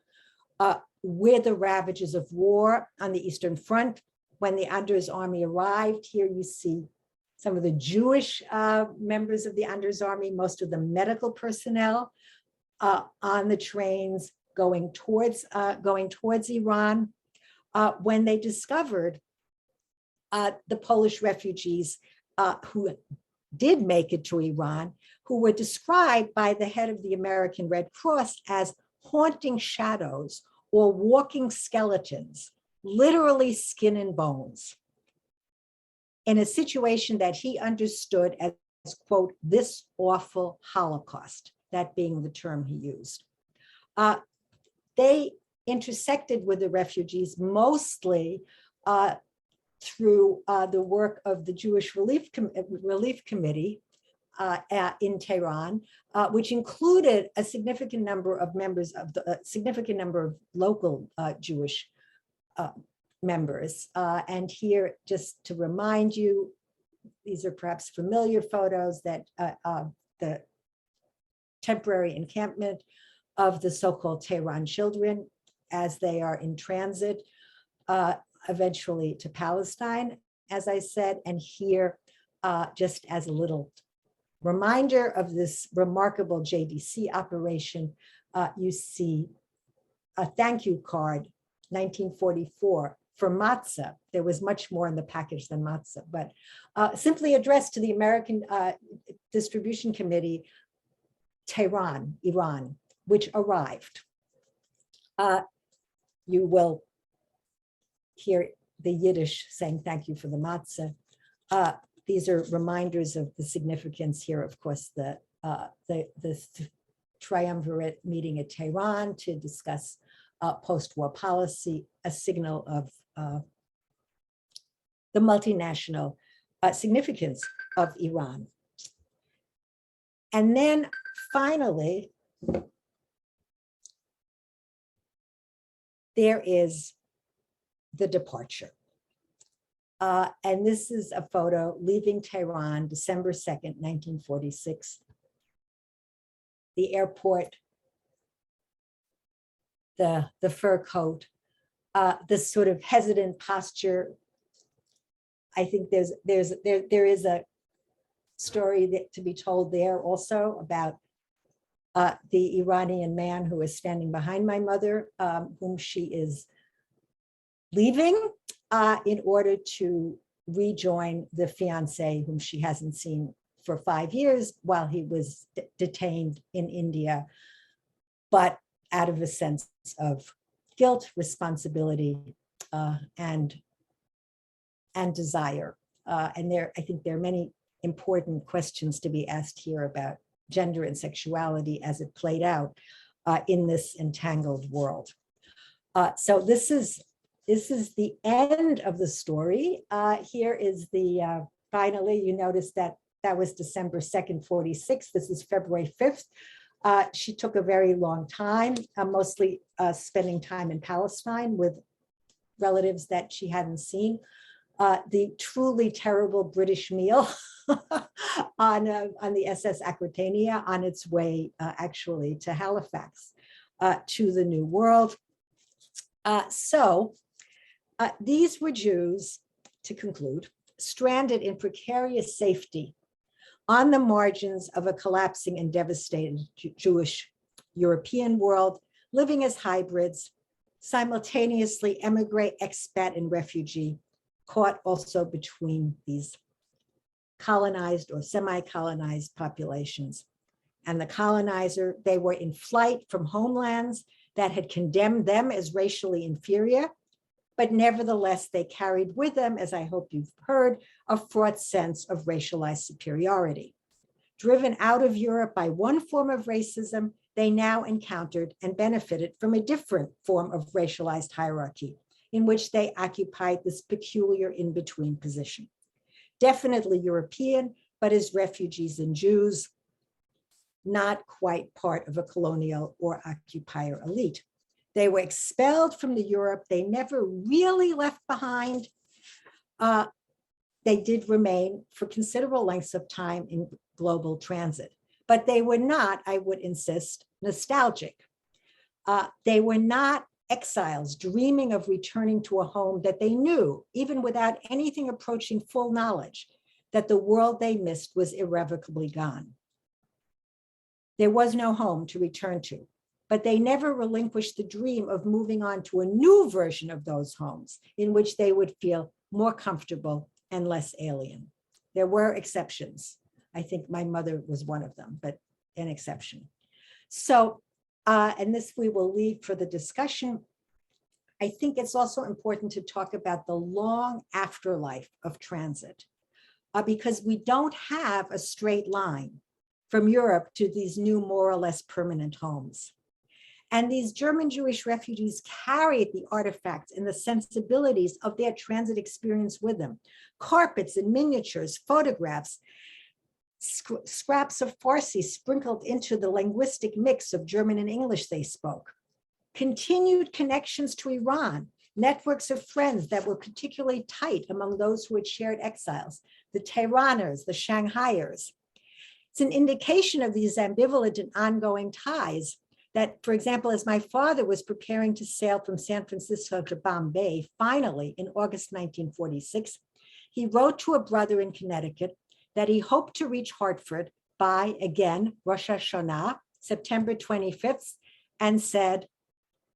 with the ravages of war on the Eastern Front. When the Anders Army arrived, here you see some of the Jewish members of the Anders Army, most of the medical personnel on the trains going towards Iran. When they discovered the Polish refugees who did make it to Iran, who were described by the head of the American Red Cross as haunting shadows or walking skeletons, literally skin and bones, in a situation that he understood as, quote, this awful Holocaust, that being the term he used. They intersected with the refugees mostly through the work of the Jewish Relief Committee in Tehran, which included a significant number of members of the significant number of local Jewish members. And here, just to remind you, these are perhaps familiar photos that the temporary encampment of the so-called Tehran children as they are in transit, eventually to Palestine, as I said. And here, just as a little reminder of this remarkable JDC operation, you see a thank you card, 1944, for matzah. There was much more in the package than matzah, but simply addressed to the American Distribution Committee, Tehran, Iran, which arrived. You will hear the Yiddish saying thank you for the matzah. These are reminders of the significance here, of course, the triumvirate meeting at Tehran to discuss post-war policy, a signal of the multinational significance of Iran. And then finally, there is the departure. And this is a photo leaving Tehran, December 2nd, 1946. The airport, the fur coat, this sort of hesitant posture. I think there is a story that to be told there also about the Iranian man who is standing behind my mother, whom she is leaving in order to rejoin the fiance whom she hasn't seen for 5 years while he was detained in India, but out of a sense of guilt, responsibility, and desire and I think there are many important questions to be asked here about gender and sexuality as it played out in this entangled world. So this is the end of the story. Here is the, finally, you notice that was December 2nd, 46. This is February 5th. She took a very long time, mostly spending time in Palestine with relatives that she hadn't seen. The truly terrible British meal on the SS Aquitania on its way actually to Halifax, to the New World. So these were Jews, to conclude, stranded in precarious safety on the margins of a collapsing and devastated Jewish European world, living as hybrids, simultaneously emigrate, expat, and refugee, caught also between these colonized or semi-colonized populations. And the colonizer, they were in flight from homelands that had condemned them as racially inferior, but nevertheless, they carried with them, as I hope you've heard, a fraught sense of racialized superiority. Driven out of Europe by one form of racism, they now encountered and benefited from a different form of racialized hierarchy, in which they occupied this peculiar in-between position. Definitely European, but as refugees and Jews, not quite part of a colonial or occupier elite. They were expelled from the Europe they never really left behind. They did remain for considerable lengths of time in global transit, but they were not, I would insist, nostalgic. They were not exiles dreaming of returning to a home that they knew, even without anything approaching full knowledge, that the world they missed was irrevocably gone. There was no home to return to, but they never relinquished the dream of moving on to a new version of those homes in which they would feel more comfortable and less alien. There were exceptions. I think my mother was one of them, but an exception. So, and this we will leave for the discussion. I think it's also important to talk about the long afterlife of transit, because we don't have a straight line from Europe to these new, more or less permanent homes. And these German Jewish refugees carried the artifacts and the sensibilities of their transit experience with them. Carpets and miniatures, photographs, scraps of Farsi sprinkled into the linguistic mix of German and English they spoke. Continued connections to Iran, networks of friends that were particularly tight among those who had shared exiles, the Tehraners, the Shanghaiers. It's an indication of these ambivalent and ongoing ties that, for example, as my father was preparing to sail from San Francisco to Bombay, finally in August 1946, he wrote to a brother in Connecticut that he hoped to reach Hartford by, again, Rosh Hashanah, September 25th, and said,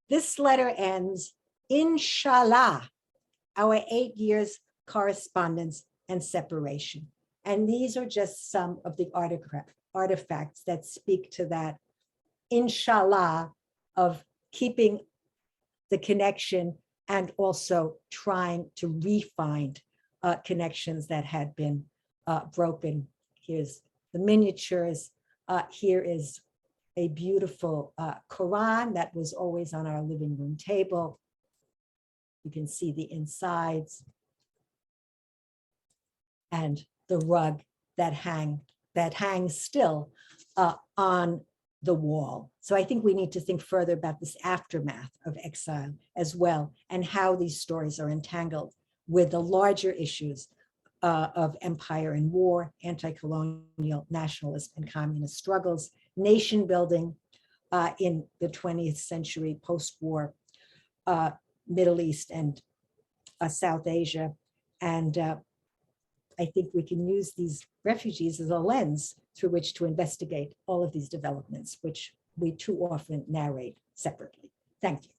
"This letter ends, inshallah, our 8 years correspondence and separation." And these are just some of the artifacts that speak to that inshallah of keeping the connection and also trying to re-find connections that had been broken. Here's the miniatures. Here is a beautiful Quran that was always on our living room table. You can see the insides and the rug that hangs still on the wall. So I think we need to think further about this aftermath of exile as well, and how these stories are entangled with the larger issues of empire and war, anti-colonial, nationalist and communist struggles, nation building in the 20th century, post-war Middle East and South Asia. And I think we can use these refugees as a lens through which to investigate all of these developments, which we too often narrate separately. Thank you.